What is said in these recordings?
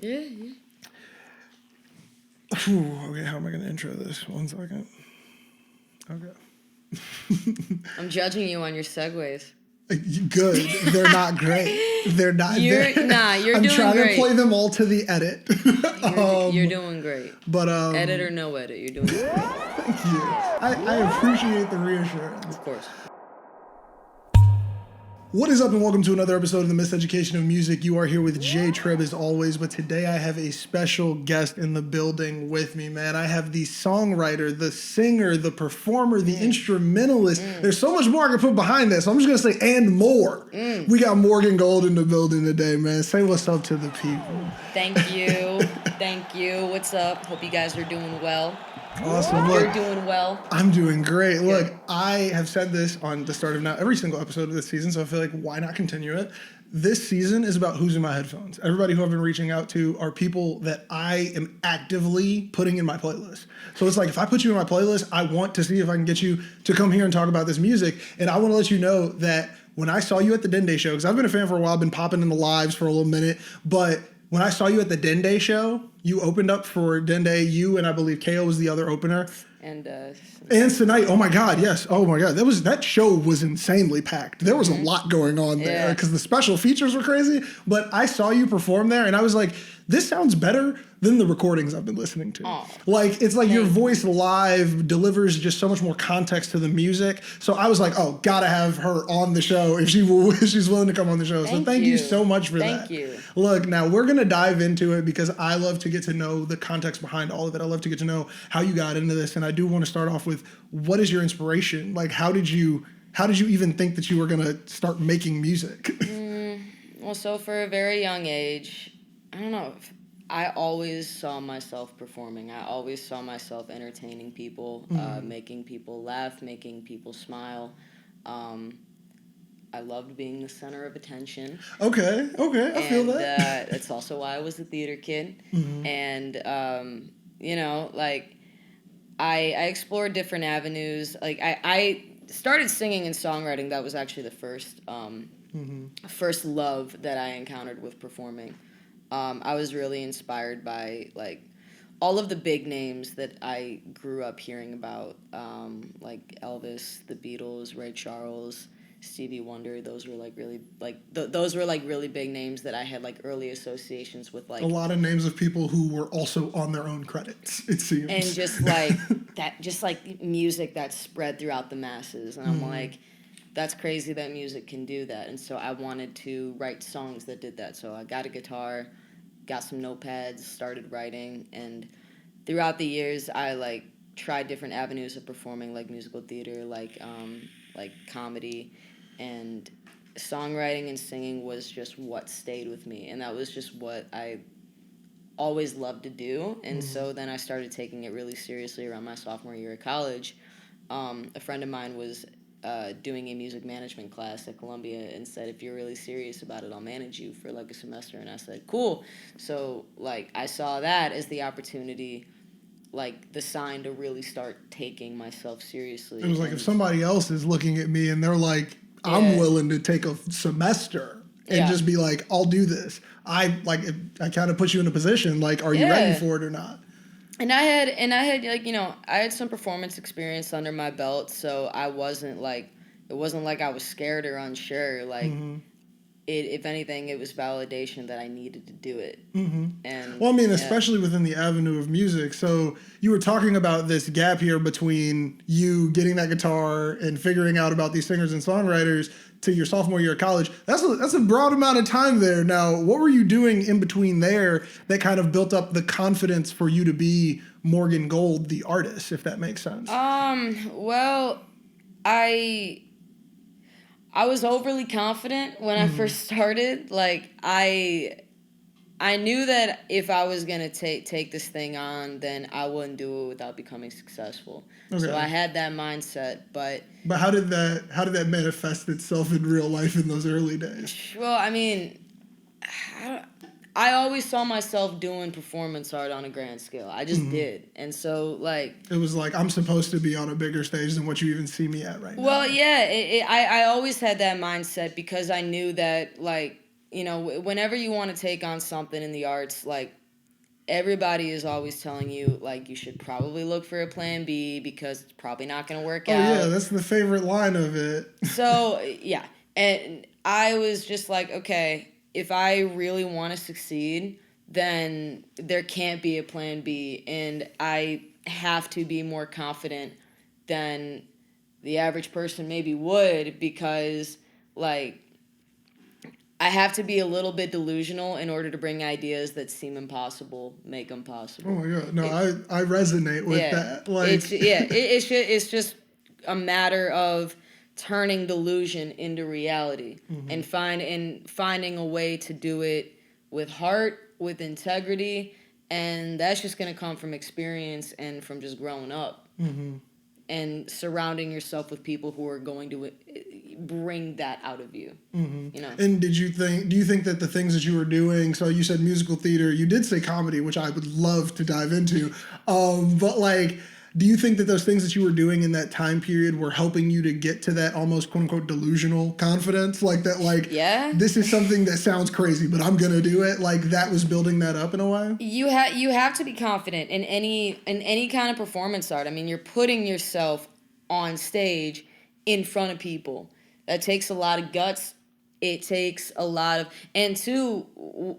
Yeah. Whew, okay, how am I going to intro this? 1 second. Okay. I'm judging you on your segues. Good. They're not great. They're not. You're I'm doing trying great. to play them all to the edit. You're doing great. But edit or no edit, you're doing great. Thank you. I appreciate the reassurance. Of course. What is up, and welcome to another episode of the Miseducation of Music. You are here with J-Treb as always, but today I have a special guest in the building with me, man. I have the songwriter, the singer, the performer, the instrumentalist. There's so much more I can put behind that, so I'm just going to say, and more. We got Morgan Gold in the building today, man. Say what's up to the people. Thank you. Thank you. What's up? Hope you guys are doing well. Awesome. You're doing well. I'm doing great. Good. Look, I have said this on the start of now every single episode of this season, so I feel like why not continue it? This season is about who's in my headphones. Everybody who I've been reaching out to are people that I am actively putting in my playlist. So it's like, if I put you in my playlist, I want to see if I can get you to come here and talk about this music. And I want to let you know that when I saw you at the Dende show, because I've been a fan for a while, I've been popping in the lives for a little minute, but when I saw you at the Dende show, you opened up for Dende, you and I believe KO was the other opener. And tonight, oh my God, yes. Oh my God, that show was insanely packed. There was a lot going on there because the special features were crazy. But I saw you perform there and I was like, this sounds better than the recordings I've been listening to. Aww. Like, it's like your voice live delivers just so much more context to the music. So I was like, oh, gotta have her on the show if she's willing to come on the show. So thank you so much for that. Thank you. Look, now we're gonna dive into it because I love to get to know the context behind all of it. I love to get to know how you got into this, and I do want to start off with, what is your inspiration? Like, how did you even think that you were gonna start making music? Well, so for a very young age, I don't know. I always saw myself performing. I always saw myself entertaining people, making people laugh, making people smile. I loved being the center of attention. Okay, I feel that. That's also why I was a theater kid. And, I explored different avenues. Like, I started singing and songwriting. That was actually the first love that I encountered with performing. I was really inspired by, like, all of the big names that I grew up hearing about, like Elvis, the Beatles, Ray Charles, Stevie Wonder. Those were, like, really, like, those were, like, really big names that I had, like, early associations with, like... A lot of names of people who were also on their own credits, it seems. And just, like, just, like, music that spread throughout the masses. And I'm like... That's crazy that music can do that. And so I wanted to write songs that did that. So I got a guitar, got some notepads, started writing. And throughout the years, I, like, tried different avenues of performing, like musical theater, like comedy. And songwriting and singing was just what stayed with me. And that was just what I always loved to do. And so then I started taking it really seriously around my sophomore year of college. A friend of mine was... doing a music management class at Columbia and said, if you're really serious about it, I'll manage you for like a semester. And I said, cool. So like I saw that as the opportunity, like the sign to really start taking myself seriously. It was like, if somebody else is looking at me and they're like, I'm willing to take a semester and just be like, I'll do this. I kind of put you in a position, like, are you ready for it or not? And I had like, I had some performance experience under my belt, so it wasn't like I was scared or unsure. Like, if anything, it was validation that I needed to do it. And well, I mean, especially within the avenue of music. So you were talking about this gap here between you getting that guitar and figuring out about these singers and songwriters to your sophomore year of college. That's a broad amount of time there. Now, what were you doing in between there that kind of built up the confidence for you to be Morgan Gold, the artist, if that makes sense? Well, I was overly confident when I first started. Like, I knew that if I was gonna take this thing on, then I wouldn't do it without becoming successful. Okay. So I had that mindset, but how did that manifest itself in real life in those early days? Well, I mean, I always saw myself doing performance art on a grand scale. I just did. And so, like... It was like, I'm supposed to be on a bigger stage than what you even see me at right now. Well, yeah. I always had that mindset because I knew that, like, whenever you want to take on something in the arts, like, everybody is always telling you, like, you should probably look for a plan B because it's probably not going to work Oh, out. yeah, that's the favorite line of it. So, yeah. And I was just like, okay, if I really want to succeed, then there can't be a plan B. And I have to be more confident than the average person maybe would, because, like, I have to be a little bit delusional in order to bring ideas that seem impossible, make them Oh possible. my God. No, I resonate with that. Like, It's just a matter of turning delusion into reality, and finding a way to do it with heart, with integrity, and that's just going to come from experience and from just growing up. And surrounding yourself with people who are going to bring that out of you. And do you think that the things that you were doing, so you said musical theater, you did say comedy, which I would love to dive into, but like, do you think that those things that you were doing in that time period were helping you to get to that almost quote unquote delusional confidence? Like that, like, Yeah. this is something that sounds crazy, but I'm going to do it. Like that was building that up in a way? You have to be confident in any kind of performance art. I mean, you're putting yourself on stage in front of people. That takes a lot of guts. It takes a lot of, and two,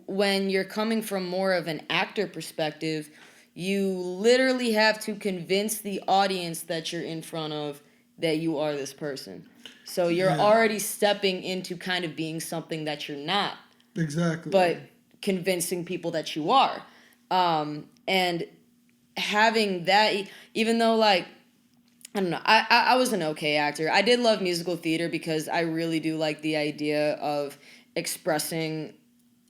when you're coming from more of an actor perspective, you literally have to convince the audience that you're in front of that you are this person. So you're already stepping into kind of being something that you're not. Exactly. But convincing people that you are. And having that, even though, like, I don't know, I was an okay actor. I did love musical theater because I really do like the idea of expressing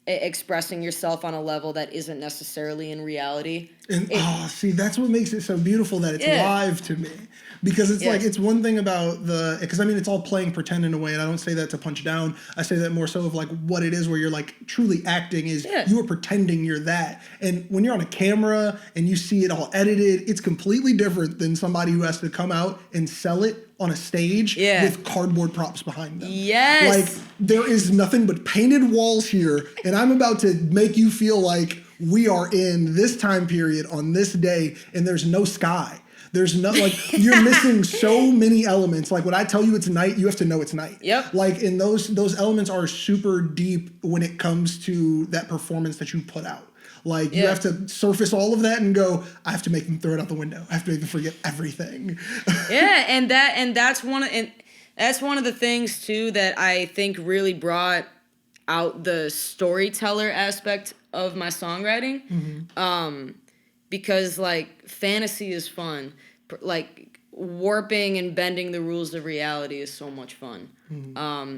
yourself on a level that isn't necessarily in reality. And see, that's what makes it so beautiful, that it's live to me. Because it's like, it's one thing about because I mean, it's all playing pretend in a way, and I don't say that to punch down. I say that more so of like what it is, where you're like truly acting is you are pretending you're that. And when you're on a camera and you see it all edited, it's completely different than somebody who has to come out and sell it on a stage with cardboard props behind them. Yes. Like, there is nothing but painted walls here, and I'm about to make you feel like we are in this time period on this day, and there's no sky. There's no, like, you're missing so many elements. Like, when I tell you it's night, you have to know it's night. Yep. Like, and those elements are super deep when it comes to that performance that you put out. Like, you have to surface all of that and go, I have to make them throw it out the window. I have to make them forget everything. and that's one of the things too that I think really brought out the storyteller aspect of my songwriting. Because, like, fantasy is fun. Like, warping and bending the rules of reality is so much fun.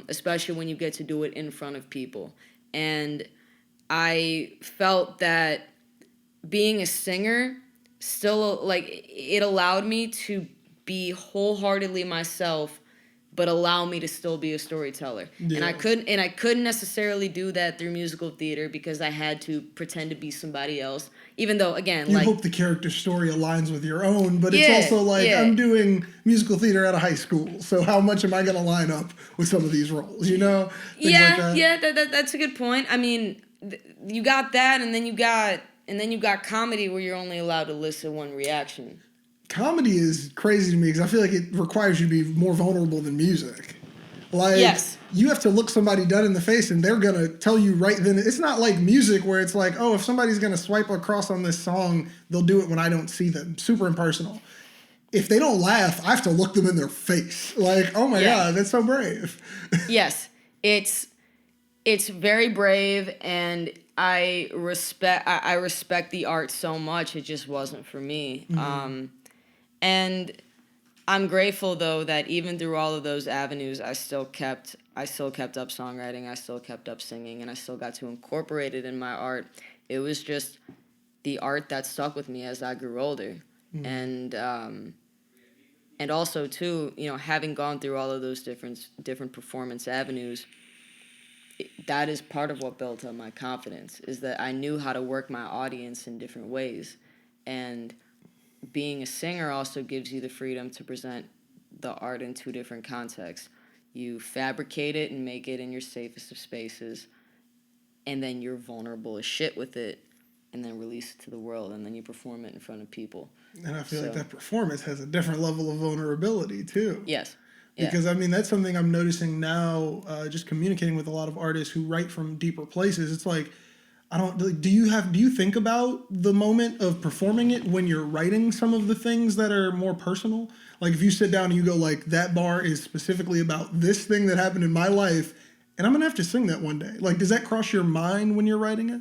Especially when you get to do it in front of people. And I felt that being a singer still, like, it allowed me to be wholeheartedly myself, but allow me to still be a storyteller. And I couldn't necessarily do that through musical theater because I had to pretend to be somebody else. Even though, again, you like, hope the character story aligns with your own, but it's also like, I'm doing musical theater out of high school, so how much am I going to line up with some of these roles, you know? Things like that. That's a good point. I mean, you got that, and then you got comedy where you're only allowed to elicit one reaction. Comedy is crazy to me because I feel like it requires you to be more vulnerable than music. Like, you have to look somebody dead in the face and they're going to tell you right then. It's not like music where it's like, oh, if somebody's going to swipe across on this song, they'll do it when I don't see them. Super impersonal. If they don't laugh, I have to look them in their face. Like, oh my God, that's so brave. Yes, it's very brave, and I respect the art so much. It just wasn't for me. And I'm grateful, though, that even through all of those avenues, I still kept up songwriting, I still kept up singing, and I still got to incorporate it in my art. It was just the art that stuck with me as I grew older. And also, too, having gone through all of those different performance avenues, that is part of what built up my confidence, is that I knew how to work my audience in different ways. And being a singer also gives you the freedom to present the art in two different contexts. You fabricate it and make it in your safest of spaces, and then you're vulnerable as shit with it, and then release it to the world, and then you perform it in front of people. And I feel like that performance has a different level of vulnerability too. Yes. Yeah. Because I mean, that's something I'm noticing now, just communicating with a lot of artists who write from deeper places. It's like, do you think about the moment of performing it when you're writing some of the things that are more personal? Like if you sit down and you go like, that bar is specifically about this thing that happened in my life, and I'm gonna have to sing that one day. Like, does that cross your mind when you're writing it?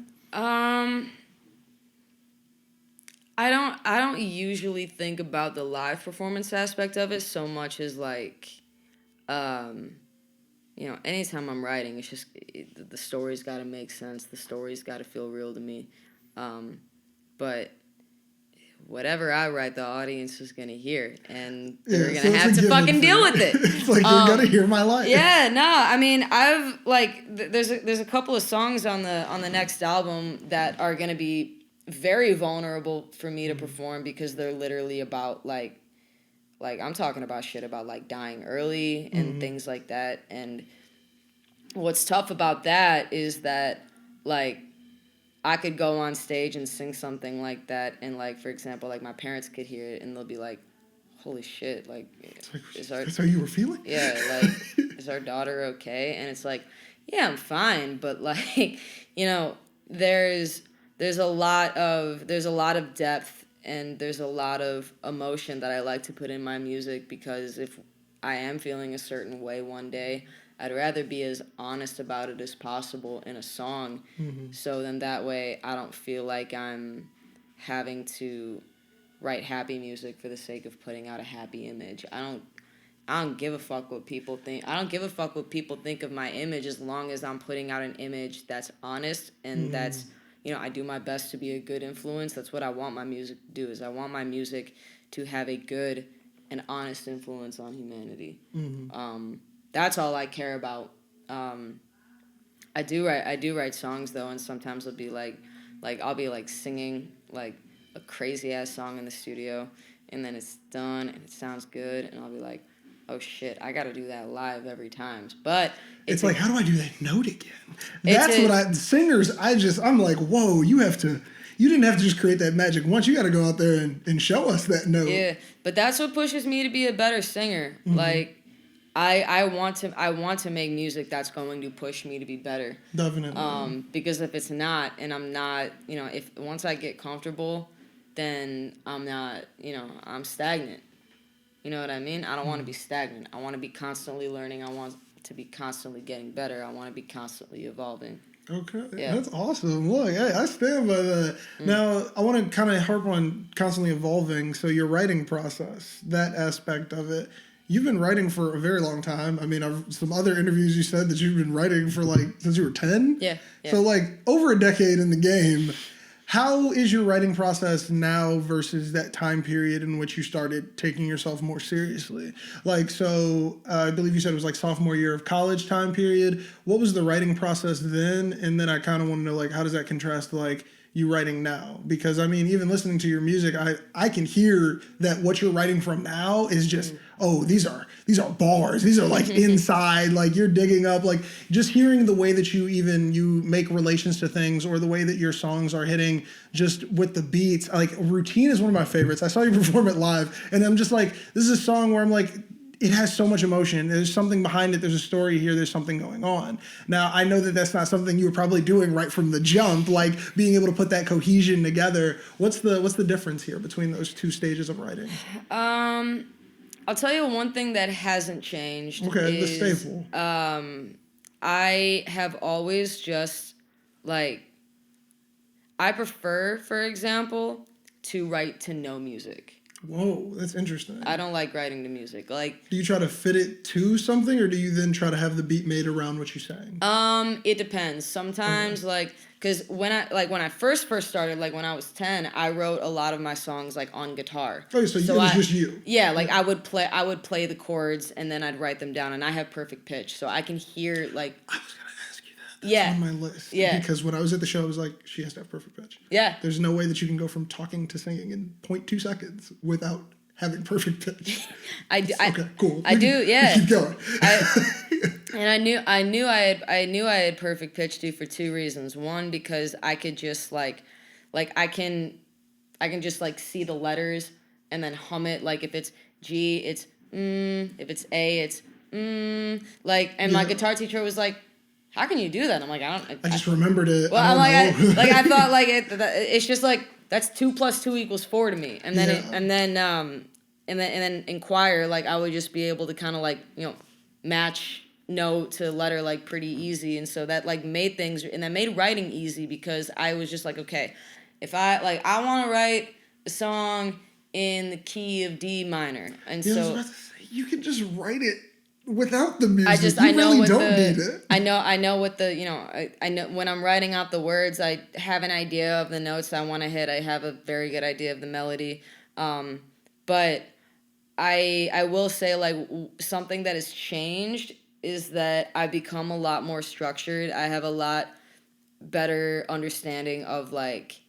I don't usually think about the live performance aspect of it so much as like, anytime I'm writing, it's just the story's got to make sense. The story's got to feel real to me. But whatever I write, the audience is gonna hear, and they're gonna have to fucking deal with it. It's like you're gonna hear my life. Yeah, no, I mean, I've like there's a couple of songs on the next album that are gonna be very vulnerable for me to perform because they're literally about like I'm talking about shit about like dying early and things like that. And what's tough about that is that like I could go on stage and sing something like that, and like for example, like my parents could hear it and they'll be like, "Holy shit!" Like, that's how you were feeling? Yeah, like is our daughter okay? And it's like, yeah, I'm fine, but like, there's a lot of depth and there's a lot of emotion that I like to put in my music, because if I am feeling a certain way one day, I'd rather be as honest about it as possible in a song. So then that way I don't feel like I'm having to write happy music for the sake of putting out a happy image. I don't give a fuck what people think. I don't give a fuck what people think of my image as long as I'm putting out an image that's honest and that's, I do my best to be a good influence. That's what I want my music to do, is I want my music to have a good and honest influence on humanity. That's all I care about. I do write songs though, and sometimes it'll be like I'll be like singing like a crazy ass song in the studio, and then it's done and it sounds good, and I'll be like, oh shit, I gotta do that live every time. But it's like, how do I do that note again? That's singers, I'm like, whoa, you didn't have to just create that magic once. You got to go out there and show us that note. Yeah, but that's what pushes me to be a better singer. Like, I want to make music that's going to push me to be better. Definitely. Because if it's not, and I'm not, if once I get comfortable, then I'm not, I'm stagnant. You know what I mean? I don't want to be stagnant. I want to be constantly learning. I want to be constantly getting better. I want to be constantly evolving. Okay, yeah. That's awesome. Look, I stand by that. Now, I want to kind of harp on constantly evolving. So your writing process, that aspect of it, you've been writing for a very long time. I mean, some other interviews you said that you've been writing for since you were 10? Yeah. So over a decade in the game. How is your writing process now versus that time period in which you started taking yourself more seriously? I believe you said it was sophomore year of college time period. What was the writing process then? And then I kind of want to know, how does that contrast to, you writing now? Because, I mean, even listening to your music, I can hear that what you're writing from now is just, these are bars. These are, inside, you're digging up, just hearing the way that you make relations to things, or the way that your songs are hitting just with the beats. Routine is one of my favorites. I saw you perform it live, and I'm just this is a song where I'm it has so much emotion. There's something behind it. There's a story here. There's something going on. Now, I know that that's not something you were probably doing right from the jump, being able to put that cohesion together. What's the difference here between those two stages of writing? I'll tell you one thing that hasn't changed. Okay, the staple. I have always just, I prefer, for example, to write to no music. Whoa, that's interesting. I don't like writing to music. Do you try to fit it to something, or do you then try to have the beat made around what you're saying? It depends. Sometimes, because when I first started, when I was 10, I wrote a lot of my songs on guitar. Oh, so it was just you. Yeah, I would play the chords and then I'd write them down, and I have perfect pitch, so I can hear I was gonna ask you that. That's on my list. Yeah. Because when I was at the show, I was like, she has to have perfect pitch. Yeah. There's no way that you can go from talking to singing in 0.2 seconds without having perfect pitch. Okay, cool. I do, yeah. Keep going. And I had perfect pitch due for two reasons. One, because I could just I can just like see the letters and then hum it. Like if it's G, it's if it's A, it's like. And my guitar teacher was like, "How can you do that?" And I'm like, I just remembered it. Well, I don't know. I thought like it's just like that's 2 + 2 = 4 to me. And then and then in choir, like I would just be able to kind of like match note to letter like pretty easy, and so that like made things, and that made writing easy because I was just like, okay, if I want to write a song in the key of D minor, and I was so about to say, you can just write it without the music. I you know really what don't need it. I know what I know when I'm writing out the words, I have an idea of the notes I want to hit. I have a very good idea of the melody, but I will say like something that has changed is that I've become a lot more structured. I have a lot better understanding of like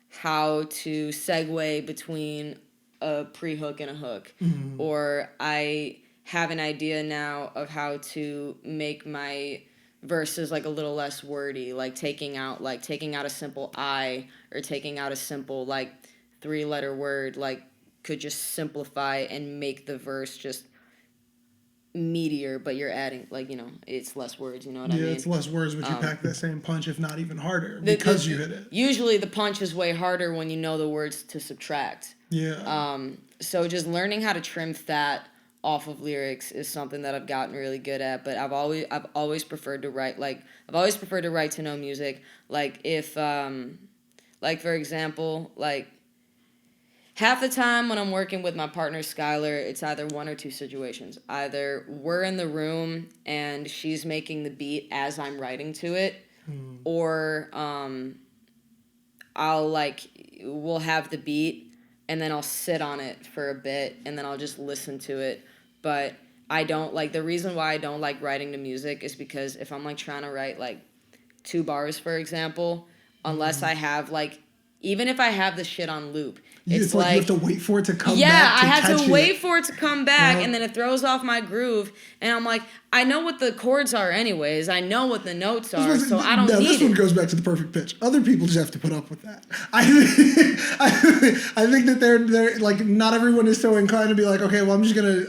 how to segue between a pre-hook and a hook. Or I have an idea now of how to make my verses like a little less wordy, like taking out a simple I, or taking out a simple like 3-letter word, like could just simplify and make the verse just meatier, but you're adding like it's less words. You know what I mean? Yeah, it's less words, but you pack that same punch, if not even harder, because you hit it. Usually, the punch is way harder when you know the words to subtract. Yeah. So just learning how to trim fat off of lyrics is something that I've gotten really good at. But I've always preferred to write to no music. Like if like for example, like half the time when I'm working with my partner Skylar, it's either one or two situations. Either we're in the room and she's making the beat as I'm writing to it, or we'll have the beat and then I'll sit on it for a bit and then I'll just listen to it. But I don't like, the reason why I don't like writing to music is because if I'm like trying to write like 2 bars, for example, unless I have like, even if I have the shit on loop, it's like you have to wait for it to come back. Yeah, I had to wait for it to come back, and then it throws off my groove. And I'm like, I know what the chords are anyways. I know what the notes are, so I don't need it. This one goes back to the perfect pitch. Other people just have to put up with that. I think that they're like, not everyone is so inclined to be like, okay, well,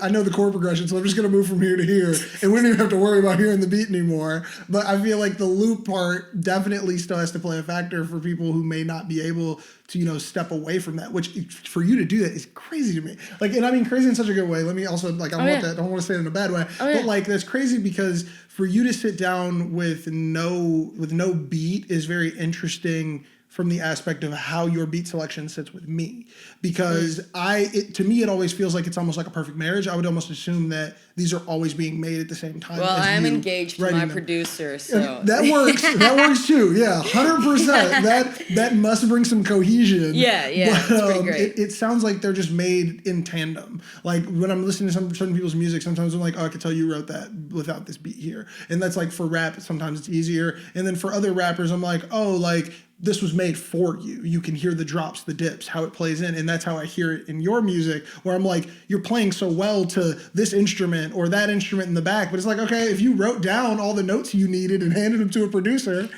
I know the chord progression, so I'm just gonna move from here to here, and we don't even have to worry about hearing the beat anymore. But I feel like the loop part definitely still has to play a factor for people who may not be able to step away from that, which for you to do that is crazy to me. Like, and I mean crazy in such a good way. Let me also like, I don't want to say it in a bad way, but like that's crazy because for you to sit down with no beat is very interesting from the aspect of how your beat selection sits with me, because to me it always feels like it's almost like a perfect marriage. I would almost assume that these are always being made at the same time. Well, I am engaged to my producer, so that works. That works too. Yeah, 100%. That must bring some cohesion. Yeah, but, it's pretty great. It sounds like they're just made in tandem. Like when I'm listening to certain people's music, sometimes I'm like, oh, I could tell you wrote that without this beat here, and that's like for rap. Sometimes it's easier, and then for other rappers, I'm like, oh, like this was made for you. You can hear the drops, the dips, how it plays in. And that's how I hear it in your music, where I'm like, you're playing so well to this instrument or that instrument in the back. But it's like, okay, if you wrote down all the notes you needed and handed them to a producer,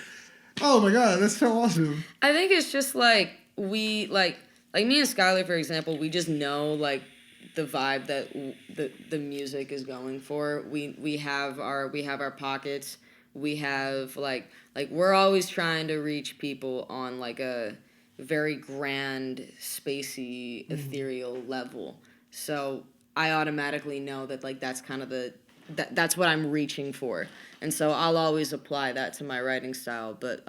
oh my God, that's so awesome. I think it's just like me and Skylar, for example, we just know like the vibe that the music is going for. We have our pockets. We have like we're always trying to reach people on like a very grand, spacey, ethereal level. So I automatically know that like that's kind of that's what I'm reaching for. And so I'll always apply that to my writing style. But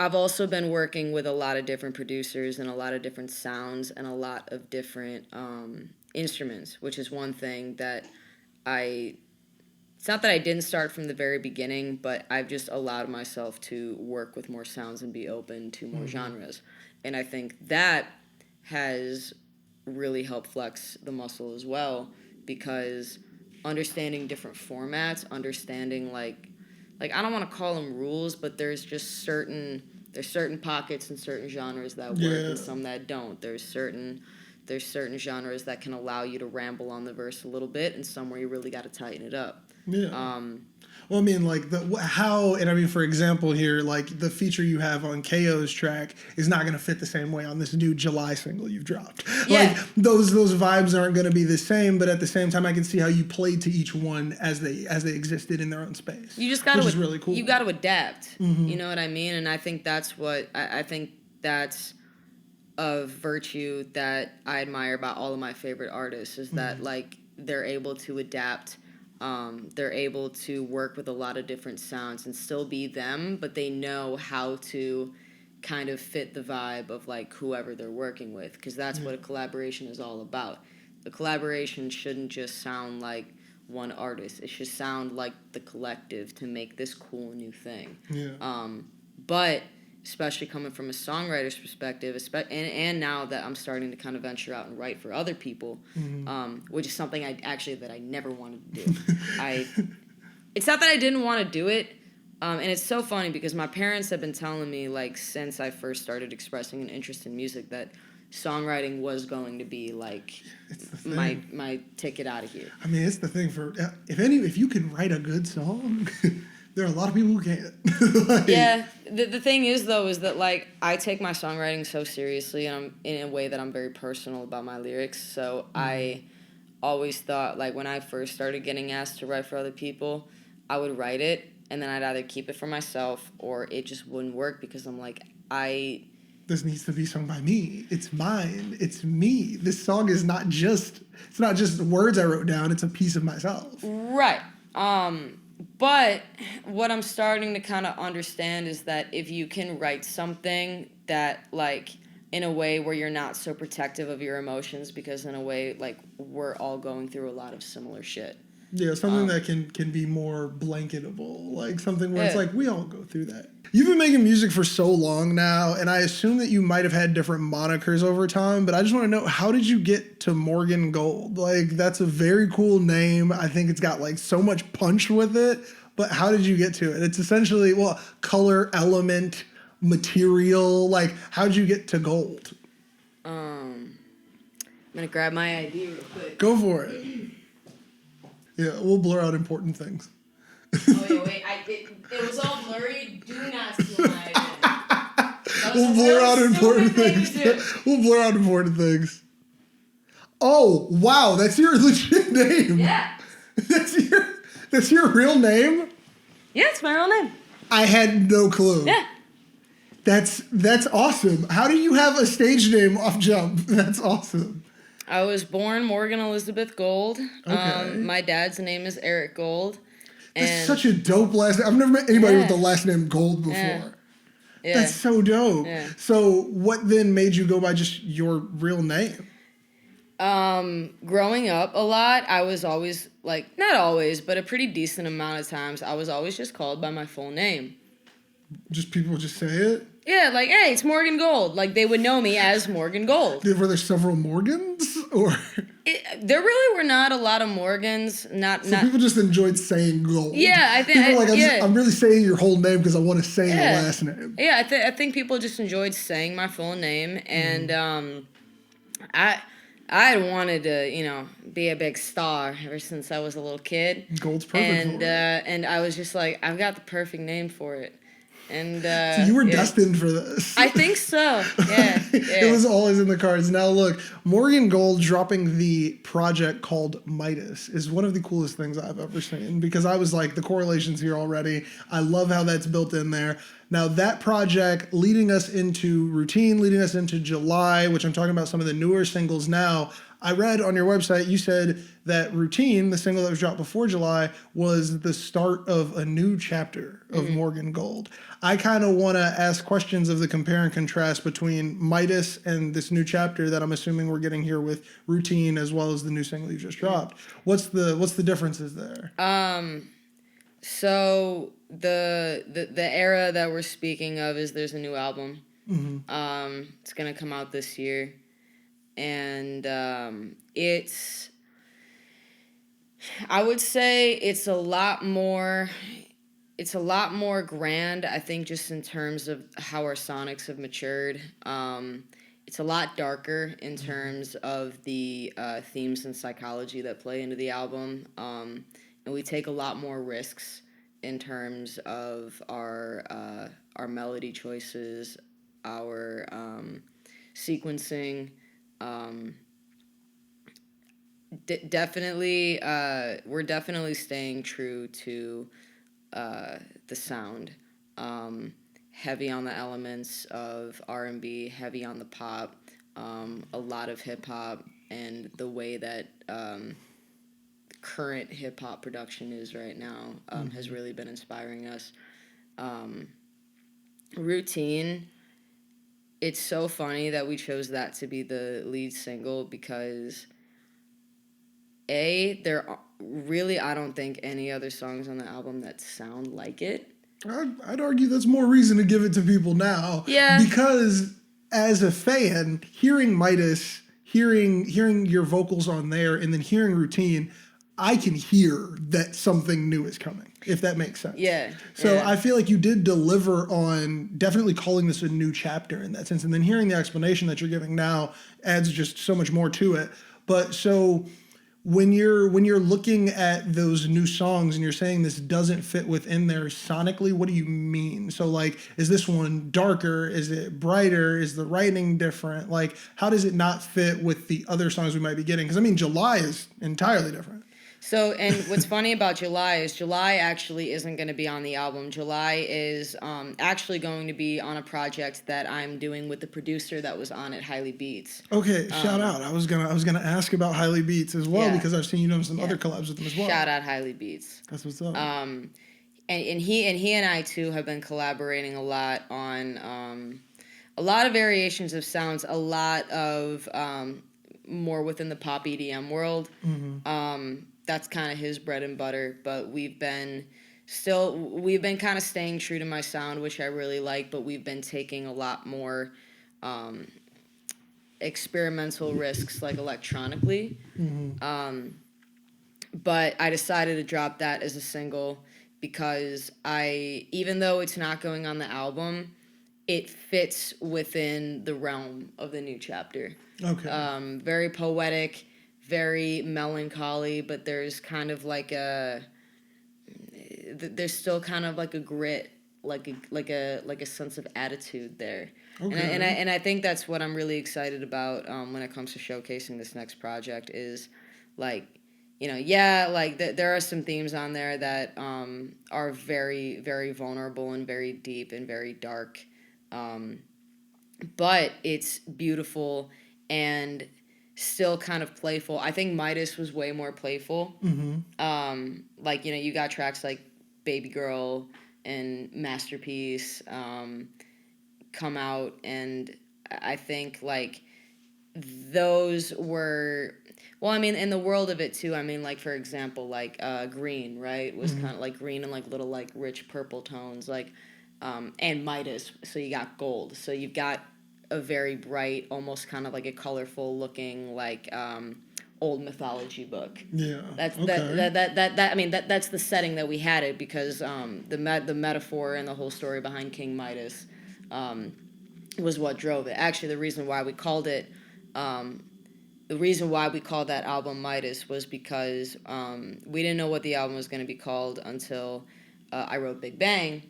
I've also been working with a lot of different producers and a lot of different sounds and a lot of different instruments, which is one thing that it's not that I didn't start from the very beginning, but I've just allowed myself to work with more sounds and be open to more genres. And I think that has really helped flex the muscle as well, because understanding different formats, understanding like I don't want to call them rules, but there's certain pockets and certain genres that work and some that don't. There's certain there's certain genres that can allow you to ramble on the verse a little bit, and some where you really got to tighten it up. Yeah. Well, I mean, like for example here, like the feature you have on KO's track is not going to fit the same way on this new July single you've dropped. Yeah. Like those vibes aren't going to be the same, but at the same time, I can see how you played to each one as they existed in their own space. You just got to, which is really cool. You got to adapt. You know what I mean? And I think that's what I think that's a virtue that I admire about all of my favorite artists is that like they're able to adapt. They're able to work with a lot of different sounds and still be them, but they know how to kind of fit the vibe of like whoever they're working with, because that's what a collaboration is all about. The collaboration shouldn't just sound like one artist. It should sound like the collective to make this cool new thing. Yeah. But especially coming from a songwriter's perspective, and now that I'm starting to kind of venture out and write for other people, which is something that I never wanted to do. It's not that I didn't want to do it, and it's so funny because my parents have been telling me like since I first started expressing an interest in music that songwriting was going to be like my ticket out of here. I mean, it's the thing for if you can write a good song. There are a lot of people who can't. Like, yeah. The thing is, though, is that, like, I take my songwriting so seriously, and I'm in a way that I'm very personal about my lyrics. So I always thought, like, when I first started getting asked to write for other people, I would write it, and then I'd either keep it for myself or it just wouldn't work because I'm like, this needs to be sung by me. It's mine. It's me. This song is not just words I wrote down. It's a piece of myself. Right. But what I'm starting to kind of understand is that if you can write something that, like, in a way where you're not so protective of your emotions, because in a way, like, we're all going through a lot of similar shit. Yeah, something that can be more blanketable, like something where it's like, we all go through that. You've been making music for so long now, and I assume that you might have had different monikers over time, but I just want to know, how did you get to Morgan Gold? Like, that's a very cool name. I think it's got, like, so much punch with it, but how did you get to it? It's essentially, color, element, material. Like, how'd you get to gold? I'm going to grab my ID real quick. Go for it. Yeah, we'll blur out important things. Oh, wait. It was all blurry. Do not steal my identity. We'll blur out important things. We'll blur out important things. Oh, wow. That's your legit name. Yeah. That's your real name? Yeah, it's my real name. I had no clue. Yeah. That's awesome. How do you have a stage name off jump? That's awesome. I was born Morgan Elizabeth Gold. Okay. My dad's name is Eric Gold. That's such a dope last name. I've never met anybody with the last name Gold before. Yeah. That's so dope. Yeah. So what then made you go by just your real name? Growing up a lot, I was always, like, not always, but a pretty decent amount of times, I was always just called by my full name. Just people just say it? Yeah, like, hey, it's Morgan Gold. Like, they would know me as Morgan Gold. Were there several Morgans? Or there really were not a lot of Morgans. Not people just enjoyed saying Gold. Yeah, I think... People were I'm really saying your whole name because I want to say your last name. Yeah, I think people just enjoyed saying my full name. And I wanted to, be a big star ever since I was a little kid. Gold's perfect for it. And I was just like, I've got the perfect name for it. And so you were destined for this. I think so. Yeah. It was always in the cards. Now look, Morgan Gold dropping the project called Midas is one of the coolest things I've ever seen, because I was like, the correlations here already. I love how that's built in there. Now that project leading us into Routine, leading us into July, which I'm talking about some of the newer singles now. I read on your website, you said that Routine, the single that was dropped before July, was the start of a new chapter of Morgan Gold. I kind of want to ask questions of the compare and contrast between Midas and this new chapter that I'm assuming we're getting here with Routine, as well as the new single you just dropped. What's the differences there? So the era that we're speaking of is there's a new album. It's gonna come out this year. And I would say it's a lot more grand, I think, just in terms of how our sonics have matured. it's a lot darker in terms of the themes and psychology that play into the album, and we take a lot more risks in terms of our melody choices, our sequencing. Definitely, we're definitely staying true to the sound. Heavy on the elements of R&B, heavy on the pop, a lot of hip hop, and the way that current hip hop production is right now has really been inspiring us. Routine. It's so funny that we chose that to be the lead single because there are really, I don't think any other songs on the album that sound like it. I'd argue that's more reason to give it to people now. Yeah. Because as a fan, hearing Midas, hearing your vocals on there, and then hearing Routine, I can hear that something new is coming, if that makes sense. Yeah. So yeah. I feel like you did deliver on definitely calling this a new chapter in that sense. And then hearing the explanation that you're giving now adds just so much more to it. But so when you're looking at those new songs and you're saying this doesn't fit within there sonically, what do you mean? So like, is this one darker? Is it brighter? Is the writing different? Like, how does it not fit with the other songs we might be getting? Because I mean, July is entirely different. So, and what's funny about July is July actually isn't going to be on the album. July is actually going to be on a project that I'm doing with the producer that was on it, Highly Beats. Okay, shout out. I was gonna ask about Highly Beats as well because I've seen you do some other collabs with them as well. Shout out Highly Beats. That's what's up. And he and I too have been collaborating a lot on a lot of variations of sounds, a lot of more within the pop EDM world. That's kind of his bread and butter, but we've been kind of staying true to my sound, which I really like, but we've been taking a lot more experimental risks, like electronically. But I decided to drop that as a single because even though it's not going on the album, it fits within the realm of the new chapter. Okay. Very poetic, very melancholy, but there's kind of like there's still kind of like a grit, like a sense of attitude there. Okay. And I think that's what I'm really excited about when it comes to showcasing this next project is like, there are some themes on there that are very, very vulnerable and very deep and very dark. But it's beautiful and still kind of playful. I think Midas was way more playful. You got tracks like Baby Girl and Masterpiece come out, and I think like those were, well, I mean, in the world of it too, I mean, like for example, like Green, right, was kind of like green and like little like rich purple tones, like and Midas, so you got gold, so you've got a very bright, almost kind of like a colorful looking like old mythology book. Yeah. That's okay. that I mean that's the setting that we had it because the metaphor and the whole story behind King Midas was what drove it. Actually, the reason why we called that album Midas was because we didn't know what the album was going to be called until I wrote Big Bang,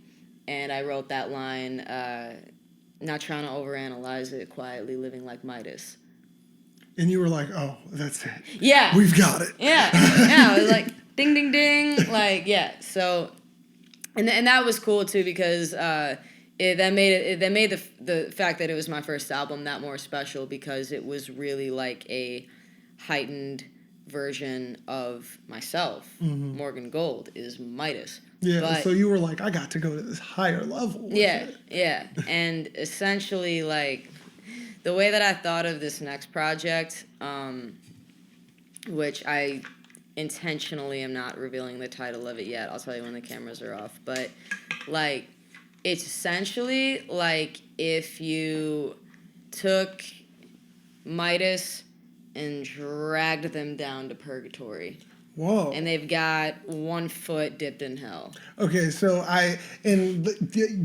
and I wrote that line, not trying to overanalyze it, quietly living like Midas. And you were like, oh, that's it. Yeah. We've got it. Yeah. Yeah. It was like ding, ding, ding. Like, yeah. So, and that was cool too because that made the fact that it was my first album that more special because it was really like a heightened version of myself. Morgan Gold is Midas. Yeah, but, so you were like, I got to go to this higher level. Yeah. And essentially, like, the way that I thought of this next project, which I intentionally am not revealing the title of it yet. I'll tell you when the cameras are off. But, like, it's essentially like if you took Midas and dragged them down to purgatory. Whoa. And they've got 1 foot dipped in hell. Okay, so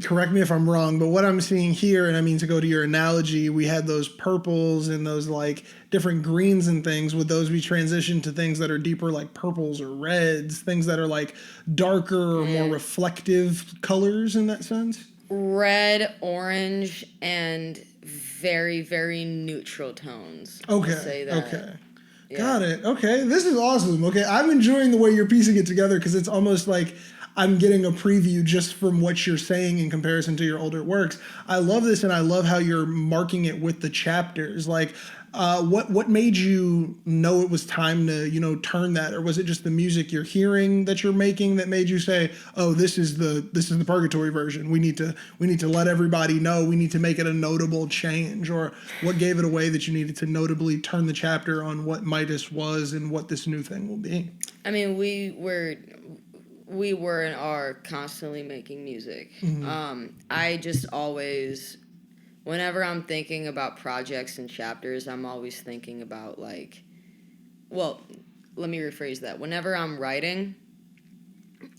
correct me if I'm wrong, but what I'm seeing here, and I mean to go to your analogy, we had those purples and those like different greens and things. Would those be transitioned to things that are deeper, like purples or reds, things that are like darker or more reflective colors in that sense? Red, orange, and very, very neutral tones. Okay. I'll say that. Okay. Yeah. Got it. Okay. This is awesome. Okay. I'm enjoying the way you're piecing it together because it's almost like I'm getting a preview just from what you're saying in comparison to your older works. I love this, and I love how you're marking it with the chapters. Like, what made you know it was time to turn that, or was it just the music you're hearing that you're making that made you say, oh, this is the purgatory version. We need to let everybody know. We need to make it a notable change, or what gave it away that you needed to notably turn the chapter on what Midas was and what this new thing will be? I mean, we were and are constantly making music. I just always, whenever I'm thinking about projects and chapters, I'm always thinking about let me rephrase that. Whenever I'm writing,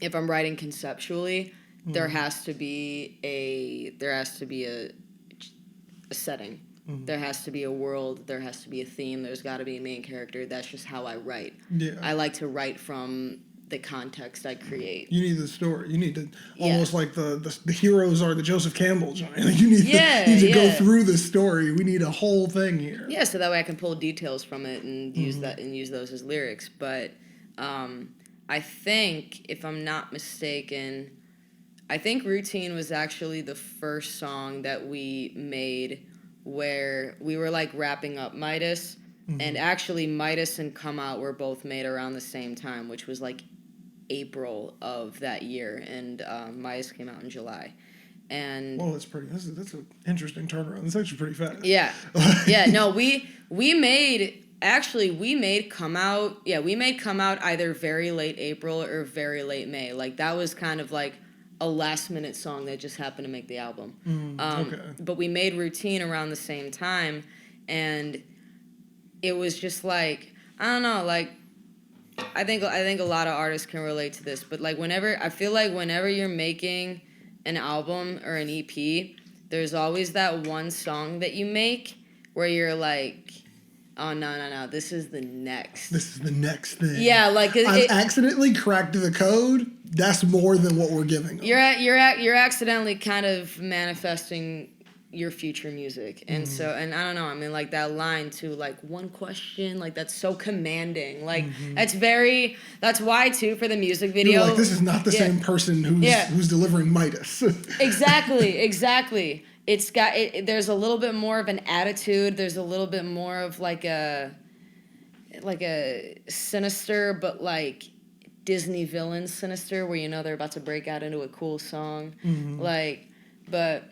if I'm writing conceptually, there has to be a setting. There has to be a world. There has to be a theme. There's got to be a main character. That's just how I write. Yeah. I like to write from the context I create. You need the story. You need to almost like the heroes are the Joseph Campbell, Johnny. Like you need to go through the story. We need a whole thing here. Yeah, so that way I can pull details from it and use those as lyrics. But I think, if I'm not mistaken, I think Routine was actually the first song that we made where we were like wrapping up Midas. And actually Midas and Come Out were both made around the same time, which was like April of that year, and Midas came out in July. And that's an interesting turnaround. That's actually pretty fast. Yeah. Yeah, no, we made Come Out. Yeah, we made Come Out either very late April or very late May. Like that was kind of like a last minute song that just happened to make the album. Okay. But we made Routine around the same time, and it was just like, I don't know, like I think a lot of artists can relate to this, but like whenever you're making an album or an EP, there's always that one song that you make where you're like, oh no, this is the next thing. Yeah, like I've accidentally cracked the code. That's more than what we're giving them. You're accidentally kind of manifesting your future music. And so, and I don't know, I mean, like that line too, like one question, like that's so commanding. Like that's why too, for the music video. You're like, this is not the same person who's delivering Midas. Exactly. It's got, there's a little bit more of an attitude. There's a little bit more of like a sinister, but like Disney villain sinister, where they're about to break out into a cool song. But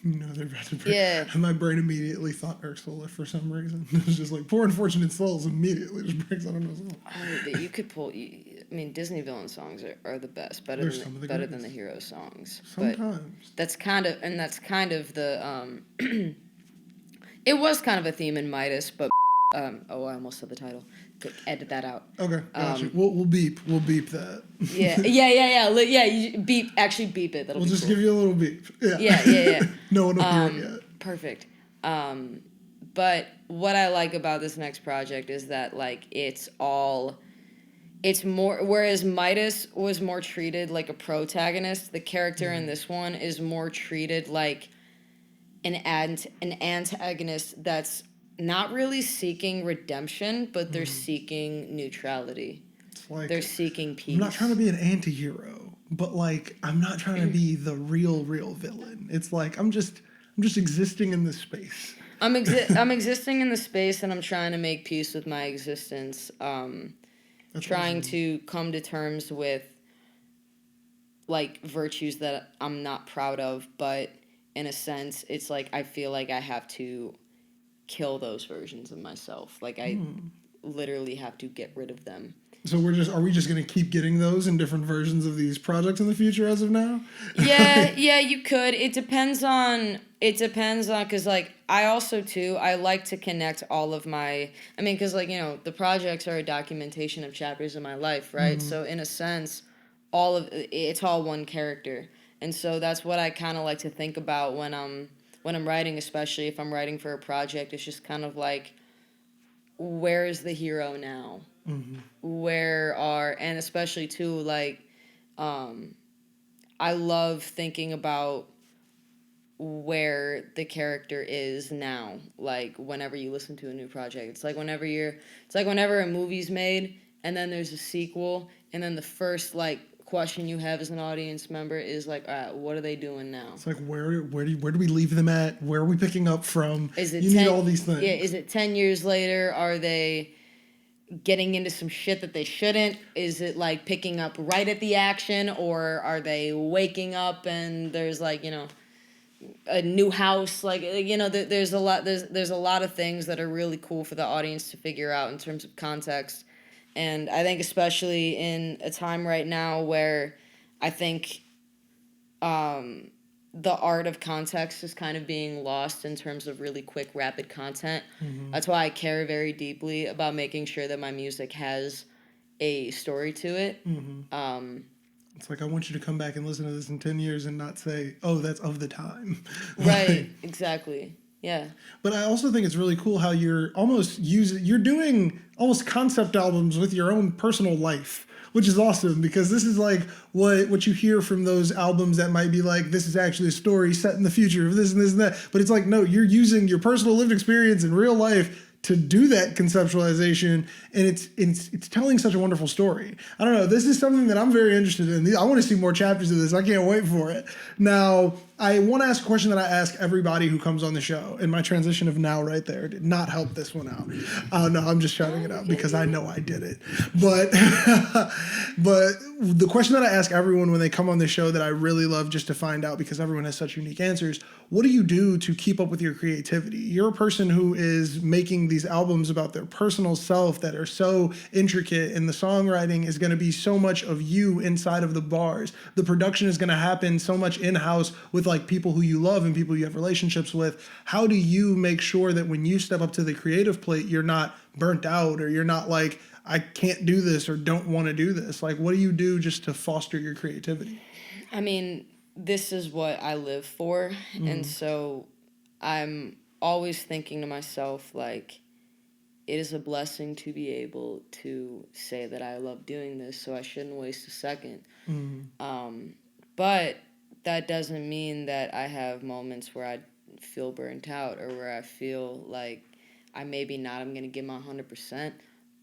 they're about to break. Yeah. And my brain immediately thought Ursula for some reason. It was just like, poor unfortunate souls immediately just breaks out into a song. You could pull. I mean, Disney villain songs are the best, better than the hero songs. Sometimes. But that's kind of the. It was kind of a theme in Midas, but I almost said the title. Edit that out. Okay, gotcha. We'll beep that. Yeah. You beep it. That'll we'll be just cool. give you a little beep. Yeah. No one will hear it yet. Perfect. But what I like about this next project is that like it's more, whereas Midas was more treated like a protagonist, the character in this one is more treated like an antagonist that's not really seeking redemption, but they're seeking neutrality. It's like, they're seeking peace. I'm not trying to be an anti-hero, but like I'm not trying to be the real villain. It's like I'm just existing in this space. I'm existing in the space, and I'm trying to make peace with my existence. Trying to come to terms with like virtues that I'm not proud of, but in a sense, it's like I feel like I have to kill those versions of myself. Like I literally have to get rid of them. So are we just going to keep getting those in different versions of these projects in the future as of now? Yeah, you could. It depends on, because, like, I also, too, I like to connect all of because, like, the projects are a documentation of chapters of my life, right? Mm-hmm. So, in a sense, it's all one character. And so that's what I kind of like to think about when I'm writing, especially if I'm writing for a project. It's just kind of like, where is the hero now? Mm-hmm. And especially too, like, I love thinking about where the character is now. Like, whenever you listen to a new project, it's like whenever a movie's made and then there's a sequel, and then the first, like, question you have as an audience member is like, all right, what are they doing now? It's like, where do we leave them at? Where are we picking up from? Is it You need all these things. Yeah, is it 10 years later? Are they getting into some shit that they shouldn't? Is it like picking up right at the action, or are they waking up and there's, like, a new house? Like, there's a lot of things that are really cool for the audience to figure out in terms of context. And I think especially in a time right now where I think the art of context is kind of being lost in terms of really quick, rapid content. Mm-hmm. That's why I care very deeply about making sure that my music has a story to it. Mm-hmm. It's like, I want you to come back and listen to this in 10 years and not say, oh, that's of the time. Right, exactly. Yeah. But I also think it's really cool how you're doing almost concept albums with your own personal life, which is awesome, because this is like what you hear from those albums that might be like, this is actually a story set in the future of this and this and that. But it's like, no, you're using your personal lived experience in real life to do that conceptualization, and it's telling such a wonderful story. I don't know, this is something that I'm very interested in. I want to see more chapters of this. I can't wait for it. Now, I want to ask a question that I ask everybody who comes on the show, and my transition of now right there did not help this one out. No, I'm just shouting it out because I know I did it. But but the question that I ask everyone when they come on the show that I really love just to find out, because everyone has such unique answers, what do you do to keep up with your creativity? You're a person who is making these albums about their personal self that are so intricate, and the songwriting is going to be so much of you inside of the bars. The production is going to happen so much in-house with, like, people who you love and people you have relationships with. How do you make sure that when you step up to the creative plate, you're not burnt out, or you're not like, I can't do this or don't want to do this? Like, what do you do just to foster your creativity? I mean, this is what I live for. And so I'm always thinking to myself, like, it is a blessing to be able to say that I love doing this, so I shouldn't waste a second. But that doesn't mean that I have moments where I feel burnt out, or where I feel like I'm going to give my 100%.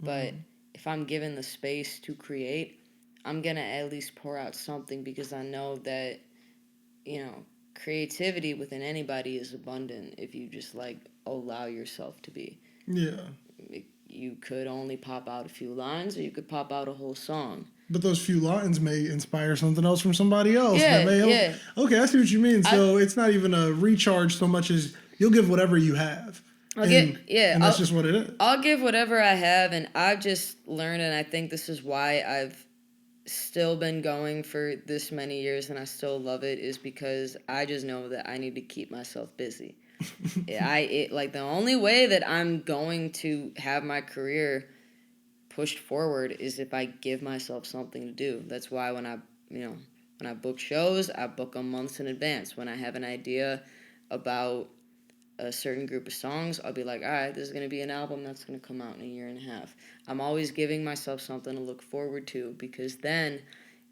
But if I'm given the space to create, I'm going to at least pour out something, because I know that, creativity within anybody is abundant if you just, like, allow yourself to be. Yeah. You could only pop out a few lines, or you could pop out a whole song. But those few lines may inspire something else from somebody else. Yeah, that may help. yeah. Okay, I see what you mean. So it's not even a recharge so much as you'll give whatever you have. And that's just what it is. I'll give whatever I have, and I've just learned, and I think this is why I've still been going for this many years and I still love it, is because I just know that I need to keep myself busy. Like, the only way that I'm going to have my career pushed forward is if I give myself something to do. That's why when I book shows, I book them months in advance. When I have an idea about a certain group of songs, I'll be like, all right, this is going to be an album that's going to come out in a year and a half. I'm always giving myself something to look forward to, because then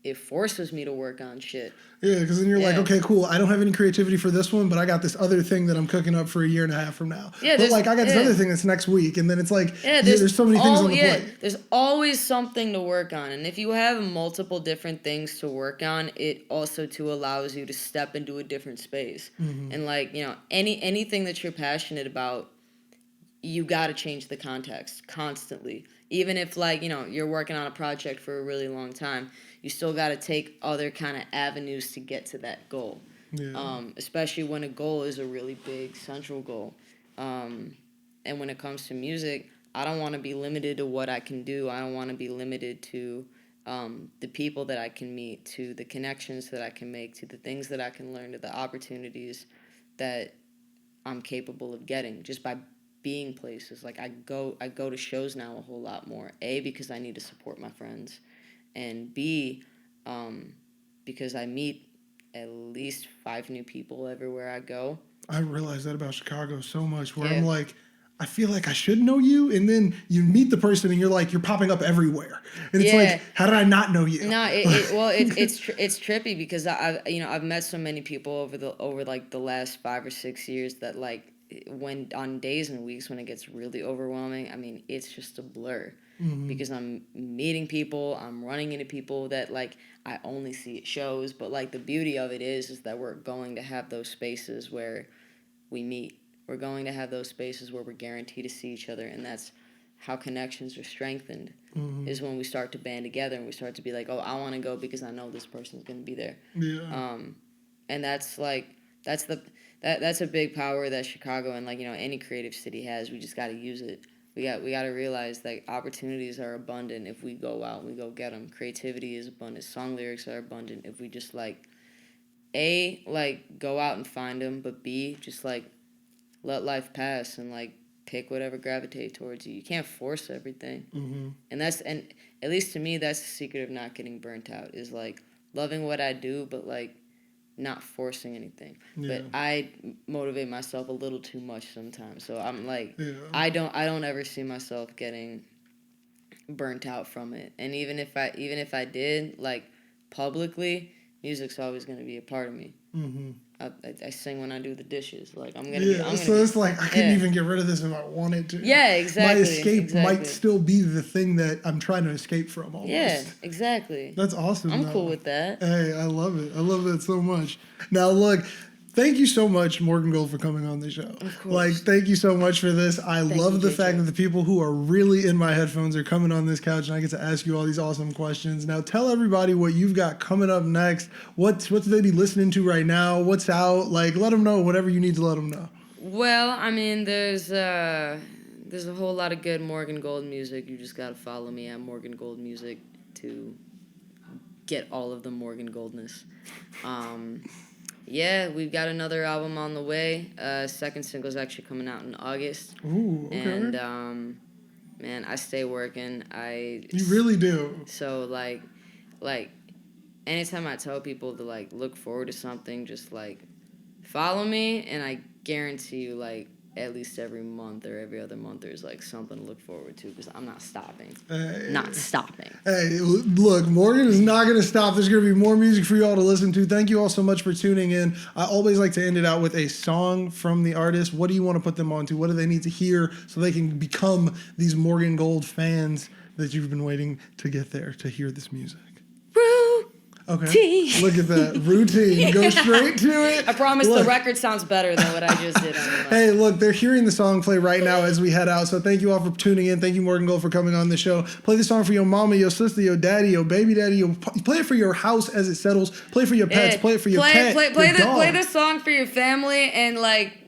it forces me to work on shit. Yeah, because then you're like, okay, cool, I don't have any creativity for this one, but I got this other thing that I'm cooking up for a year and a half from now. Yeah, but, like, I got this other thing that's next week, and then it's like, there's so many things on the plate. There's always something to work on, and if you have multiple different things to work on, it also too allows you to step into a different space. And, like, anything that you're passionate about, you got to change the context constantly. Even if, like, you're working on a project for a really long time, you still got to take other kind of avenues to get to that goal. Yeah. Especially when a goal is a really big central goal. And when it comes to music, I don't want to be limited to what I can do. I don't want to be limited to the people that I can meet, to the connections that I can make, to the things that I can learn, to the opportunities that I'm capable of getting just by being places. Like I go to shows now a whole lot more. A, because I need to support my friends, and B, because I meet at least 5 new people everywhere I go. I realize that about Chicago so much, where I'm like, I feel like I should know you, and then you meet the person, and you're like, you're popping up everywhere, and it's like, how did I not know you? No, it's trippy because I've met so many people over like the last 5 or 6 years that like when on days and weeks when it gets really overwhelming, I mean it's just a blur because I'm meeting people, I'm running into people that like I only see at shows, but like the beauty of it is that we're going to have those spaces where we meet. We're going to have those spaces where we're guaranteed to see each other, and that's how connections are strengthened, is when we start to band together and we start to be like, oh, I want to go because I know this person's going to be there. Yeah. And that's like, that's a big power that Chicago and like, any creative city has. We just got to use it. We got to realize that opportunities are abundant if we go out and we go get them. Creativity is abundant. Song lyrics are abundant if we just like, A, like go out and find them, but B, just like, let life pass and like pick whatever gravitates towards you. You can't force everything. And at least to me, that's the secret of not getting burnt out, is like loving what I do, but like not forcing anything. But I motivate myself a little too much sometimes. So I'm like, I don't ever see myself getting burnt out from it. And even if I did, like be music's always going to be a part of me. I sing when I do the dishes. Like it's like I couldn't even get rid of this if I wanted to. Yeah, exactly. My escape might still be the thing that I'm trying to escape from. Almost. Yeah, exactly. That's awesome. I'm cool with that. Hey, I love it. I love it so much. Now look. Thank you so much, Morgan Gold, for coming on the show. Of course. Like, thank you so much for this. I love the fact that the people who are really in my headphones are coming on this couch, and I get to ask you all these awesome questions. Now, tell everybody what you've got coming up next. What they be listening to right now? What's out? Like, let them know whatever you need to let them know. Well, I mean, there's a whole lot of good Morgan Gold music. You just got to follow me at Morgan Gold Music to get all of the Morgan Goldness. Yeah, we've got another album on the way. Second single's actually coming out in August. Ooh, okay. And, man, I stay working. You really do. So, like, anytime I tell people to, like, look forward to something, just, like, follow me, and I guarantee you, like, at least every month or every other month there's like something to look forward to because I'm not stopping. Not stopping. Hey, look, Morgan is not going to stop. There's going to be more music for you all to listen to. Thank you all so much for tuning in. I always like to end it out with a song from the artist. What do you want to put them on to? What do they need to hear so they can become these Morgan Gold fans that you've been waiting to get there to hear this music? Okay. Look at that. Routine. Go straight to it. I promise the record sounds better than what I just did on the mic. Hey, look, they're hearing the song play right now as we head out. So thank you all for tuning in. Thank you, Morgan Gold, for coming on the show. Play the song for your mama, your sister, your daddy, your baby daddy. Play it for your house as it settles. Play it for your pets. Play it for your pet. Play the song for your family and like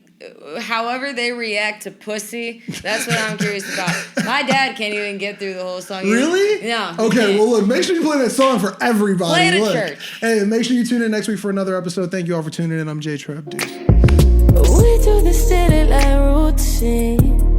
however they react to pussy. That's what I'm curious about. My dad can't even get through the whole song. Really? No. Okay, well, look, make sure you play that song for everybody. Play it at church. Hey, make sure you tune in next week for another episode. Thank you all for tuning in. I'm J-Treb. We do this daily like routine.